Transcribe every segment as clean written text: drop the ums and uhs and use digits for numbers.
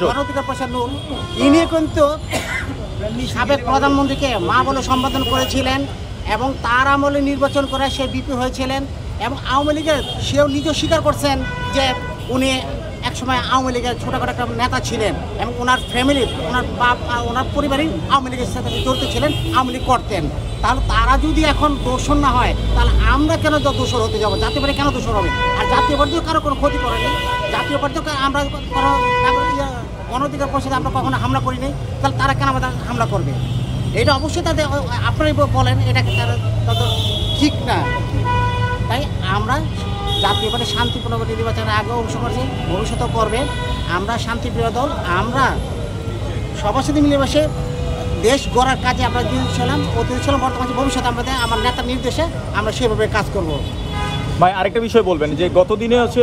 গণঅধিকার পরিষদ নূর ইনি কিন্তু সাবেক প্রধানমন্ত্রীকে মা বলে সম্বোধন করেছিলেন এবং তার আমলে নির্বাচন করে সে বিপি হয়েছিলেন এবং আওয়ামী লীগের সেও নিজেও স্বীকার করছেন যে উনি একসময় আওয়ামী লীগের ছোটোখাটো একটা নেতা ছিলেন এবং ওনার ফ্যামিলির ওনার বাপ ওনার পরিবারই আওয়ামী লীগের সাথে জড়িত ছিলেন, আওয়ামী লীগ করতেন। তাহলে তারা যদি এখন দোষর না হয় তাহলে আমরা কেন দোষর হতে যাবো? জাতীয় পার্টি কেন দোষর হবে? আর জাতীয় পার্টিও কারো কোনো ক্ষতি করেনি, জাতীয় পার্টিও আমরা কোনো গণঅধিকার পরিষদে আমরা কখনো হামলা করিনি, তাহলে তারা কেন আমাদের হামলা করবে? এটা অবশ্যই তাদের আপনারাই বলেন এটা তাদের ঠিক না। তাই আমরা জাতীয় পার্টি শান্তিপূর্ণ নির্বাচনের আগেও অংশ করছি, ভবিষ্যতেও করবে। আমরা শান্তিপ্রিয় দল, আমরা সবার সাথে মিলেমিশে দেশ গড়ার কাজে আমরা ছিলাম, অতীত ছিলাম, বর্তমানে ভবিষ্যতে আমার নেতার নির্দেশে আমরা সেভাবে কাজ করব। ভাই আরেকটা বিষয় বলবেন যে গতদিনে হচ্ছে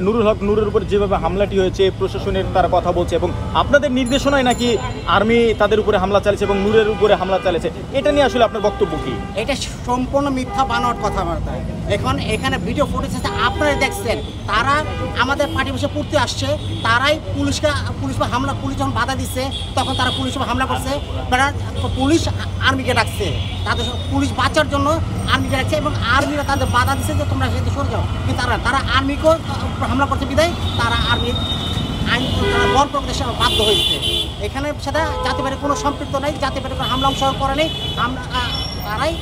নুরুল হক নূরের উপরে যেভাবে হামলাটি হয়েছে, প্রশাসনের তারা কথা বলছে এবং আপনাদের নির্দেশনায় নাকি আর্মি তাদের উপরে হামলা চালিয়েছে এবং নূরের উপরে হামলা চালিয়েছে, এটা নিয়ে আসলে আপনার বক্তব্য কি? এটা সম্পূর্ণ মিথ্যা বানোয়াট কথাবার্তা। এখানে ভিডিও ফুটেজ আছে, আপনারা দেখছেন। তারা আমাদের পার্টি বসে পড়তে আসছে, তারাই পুলিশ যখন বাধা দিচ্ছে তখন তারা পুলিশ হামলা করছে। পুলিশ আর্মিকে ডাকছে, তাদের পুলিশ বাঁচার জন্য আর্মিকে ডাকছে এবং আর্মিরা তাদের বাধা দিচ্ছে যে তোমরা সেটা সরে যাও, কিন্তু তারা আর্মিকেও হামলা করতে বিদায় তারা আর্মির আইন বল প্রদেশে বাধ্য হয়েছে। এখানে সেটা জাতীয় পার্টির কোনো সম্পৃক্ত নেই, জাতীয় পার্টির কোনো হামলা অংশ করে নেই। তারাই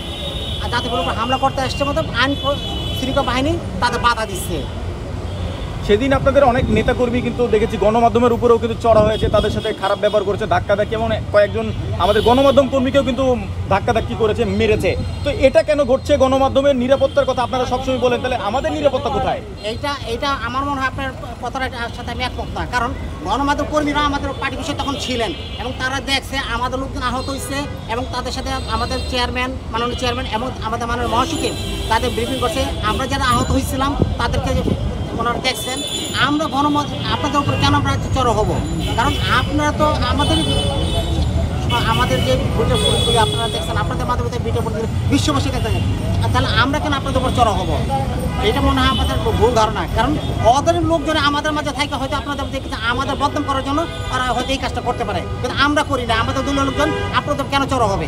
জাতীয় পার্টির উপর হামলা করতে আসছে মতো আইন শৃঙ্খলা বাহিনী তাদের বাধা দিচ্ছে। সেদিন আপনাদের অনেক নেতাকর্মী কিন্তু দেখেছি গণমাধ্যমের উপরেও কিন্তু চড়া হয়েছে, তাদের সাথে খারাপ ব্যবহার করেছে, ধাক্কাধাক্কি, এমন কয়েকজন আমাদের গণমাধ্যম কর্মীকেও কিন্তু ধাক্কাধাক্কি করেছে, মেরেছে। তো এটা কেন ঘটছে? গণমাধ্যমের নিরাপত্তার কথা আপনারা সবসময় বলেন, তাহলে আমাদের নিরাপত্তা কোথায়? এইটা আমার মনে হয় আপনার কথাটার সাথে আমি একমত না। কারণ গণমাধ্যম কর্মীরা আমাদের পার্টি বিষয়ে তখন ছিলেন এবং তারা দেখছে আমাদের লোকজন আহত হয়েছে এবং তাদের সাথে আমাদের চেয়ারম্যান, মাননীয় চেয়ারম্যান এবং আমাদের মাননীয় মহাসচিব তাদের ব্রিফিং করছে। আমরা যারা আহত হয়েছিলাম তাদেরকে ওনারা দেখছেন। আমরা আপনাদের উপর কেন আমরা চড়ো হব? কারণ আপনারা তো আমাদের যে ভিডিও ফুটেজগুলি আপনারা দেখছেন, আপনাদের মাধ্যমে ভিডিও ফুটেজ বিশ্ববাসী দেখেন, তাহলে আমরা কেন আপনাদের উপর চড়ো হব? এটা মনে হয় আমাদের ভুল ধারণা। কারণ ওদের লোকজন আমাদের মাঝে থাকে, হয়তো আপনাদের দেখেছে আমাদের বদনাম করার জন্য তারা হয়তো এই কাজটা করতে পারে, কিন্তু আমরা করি না। আমাদের দলীয় লোকজন আপনাদের কেন চড়ো হবে?